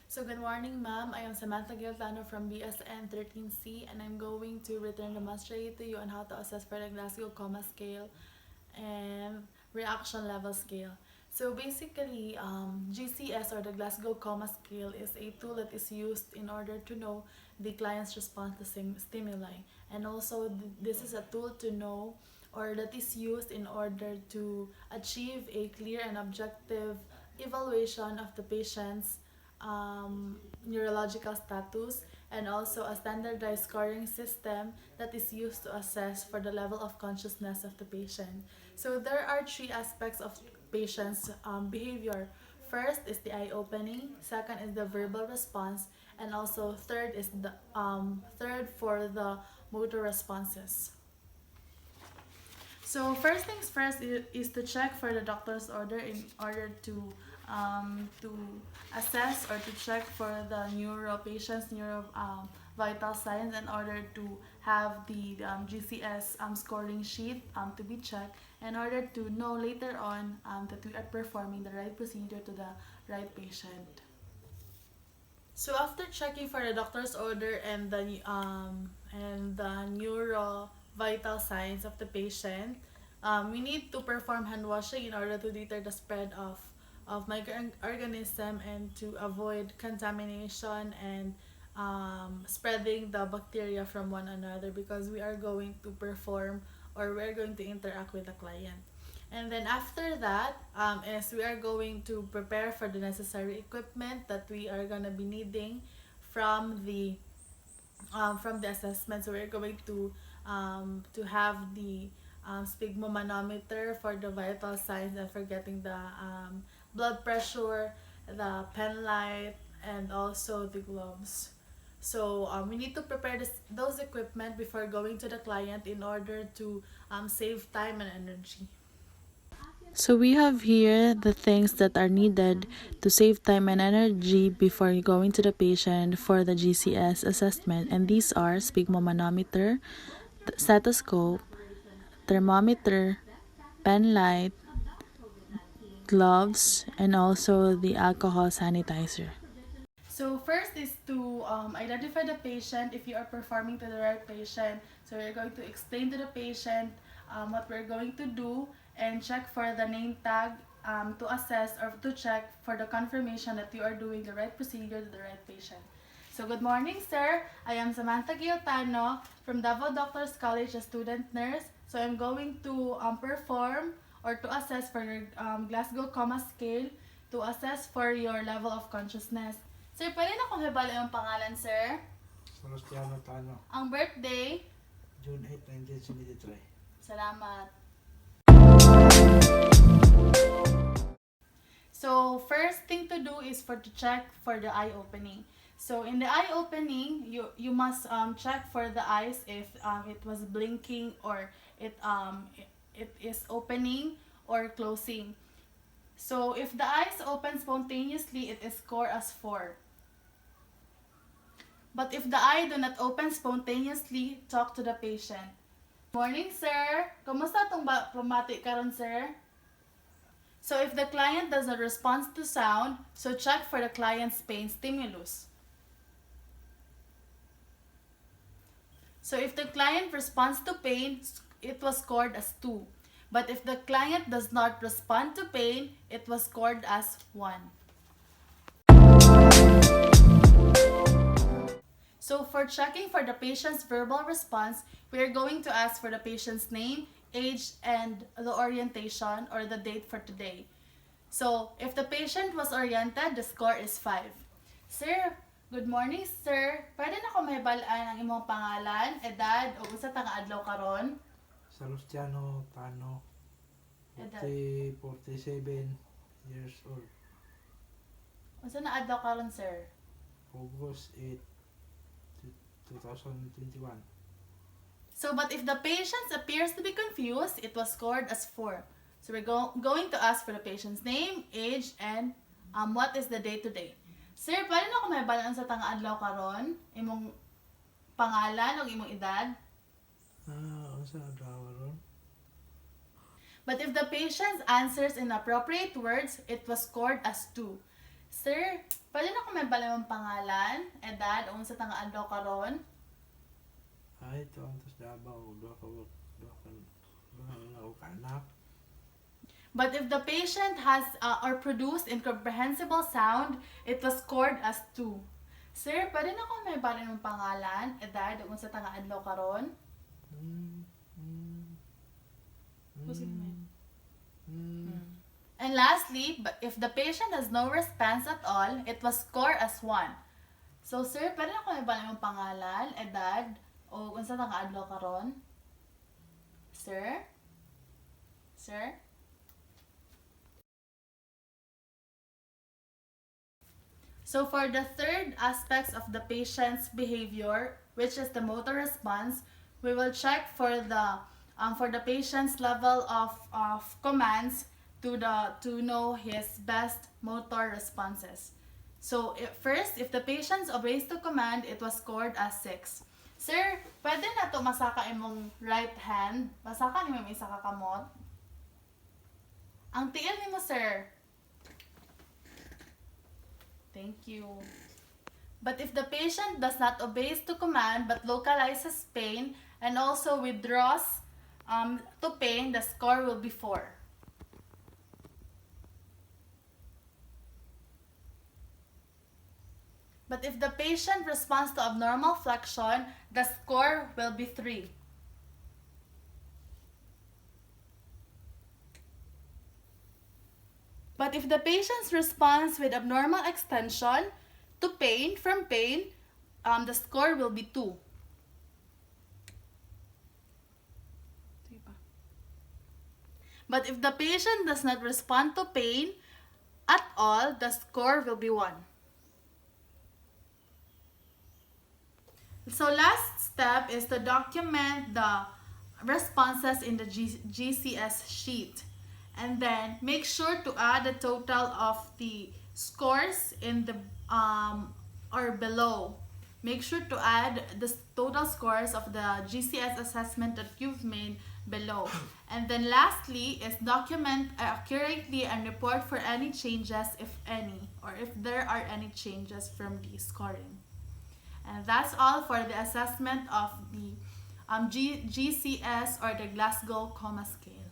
So good morning, ma'am. I am Samantha Giltano from BSN 13C, and I'm going to return demonstrate to you on how to assess for the Glasgow Coma Scale and reaction level scale. So basically, GCS or the Glasgow Coma Scale is a tool that is used in order to know the client's response to stimuli, and also this is a tool to know or that is used in order to achieve a clear and objective evaluation of the patient's neurological status, and also a standardized scoring system that is used to assess for the level of consciousness of the patient. So there are three aspects of patient's behavior. First is the eye opening, second is the verbal response, and also third is the third for the motor responses. So first things first is to check for the doctor's order in order to assess or to check for the patient's neuro vital signs in order to have the GCS scoring sheet to be checked in order to know later on that we are performing the right procedure to the right patient. So after checking for the doctor's order and the neuro vital signs of the patient, we need to perform hand washing in order to deter the spread of microorganism and to avoid contamination and spreading the bacteria from one another, because we are going to perform or we're going to interact with the client. And then after that, is we are going to prepare for the necessary equipment that we are gonna be needing from the assessment. So we're going to have the sphygmomanometer for the vital signs and for getting the blood pressure, the pen light, and also the gloves. So we need to prepare those equipment before going to the client in order to save time and energy. So we have here the things that are needed to save time and energy before going to the patient for the GCS assessment, and these are sphygmomanometer, stethoscope, thermometer, pen light, gloves, and also the alcohol sanitizer. So first is to identify the patient if you are performing to the right patient. So we're going to explain to the patient what we're going to do and check for the name tag to assess or to check for the confirmation that you are doing the right procedure to the right patient. So good morning, sir. I am Samantha Giltano from Davao Doctors College, a student nurse. So I'm going to perform or to assess for your Glasgow Coma Scale to assess for your level of consciousness. Sir, pwede na kung hebala yung pangalan, sir? Sebastiano Tano, Ang birthday? June 8, 1973. Salamat. So, first thing to do is to check for the eye opening. So, in the eye opening, you must check for the eyes if it was blinking or it is opening or closing. So, if the eyes open spontaneously, it is scored as 4. But if the eye do not open spontaneously, talk to the patient. Morning, sir. Kumusta tong pamati karon, sir? So if the client does not respond to sound, so check for the client's pain stimulus. So if the client responds to pain, it was scored as 2. But if the client does not respond to pain, it was scored as 1. So for checking for the patient's verbal response, we are going to ask for the patient's name, age, and the orientation or the date for today. So if the patient was oriented, the score is 5. Sir, good morning, sir. Pwede na ko mahibalaan ang imong pangalan, edad, o unsa ta nga adlaw karon? Sebastiano Tano, Edad. 47 years old. Unsa na adlaw karon, sir? August 8, 2021. So, but if the patient appears to be confused, it was scored as 4. So, we're going to ask for the patient's name, age, and what is the day today. Sir, pwede na ko may balaan sa tanga adlaw karon, imong pangalan o imong edad? Ano sa adlaw ron? But if the patient answers in appropriate words, it was scored as 2. Sir, pwede na ko may balang pangalan, edad, unsa tang adlaw karon? Ay, ito ang tos Davao. Duha na og anak. But if the patient has or produced incomprehensible sound, it was scored as 2. Sir, pwede na ko may balang pangalan, edad, unsa tang adlaw karon? And lastly, but if the patient has no response at all, it was scored as 1. So, sir, pwede na ko may balang pangalan, edad, o unsa tang adlaw karon? Sir? Sir? So, for the third aspects of the patient's behavior, which is the motor response, we will check for the patient's level of commands to know his best motor responses. So, first, if the patient obeys the command, it was scored as 6. Sir, pwede na to masaka imong right hand. Masaka ni mo isa ka kamot. Ang tiil nimo, sir. Thank you. But if the patient does not obey the command but localizes pain and also withdraws to pain, the score will be 4. But if the patient responds to abnormal flexion, the score will be 3. But if the patient responds with abnormal extension to pain, the score will be 2. But if the patient does not respond to pain at all, the score will be 1. So last step is to document the responses in the GCS sheet. And then make sure to add the total of the scores in the or below. Make sure to add the total scores of the GCS assessment that you've made below. And then lastly is document accurately and report for any changes, if any, or if there are any changes from the scoring. And that's all for the assessment of the GCS or the Glasgow Coma Scale.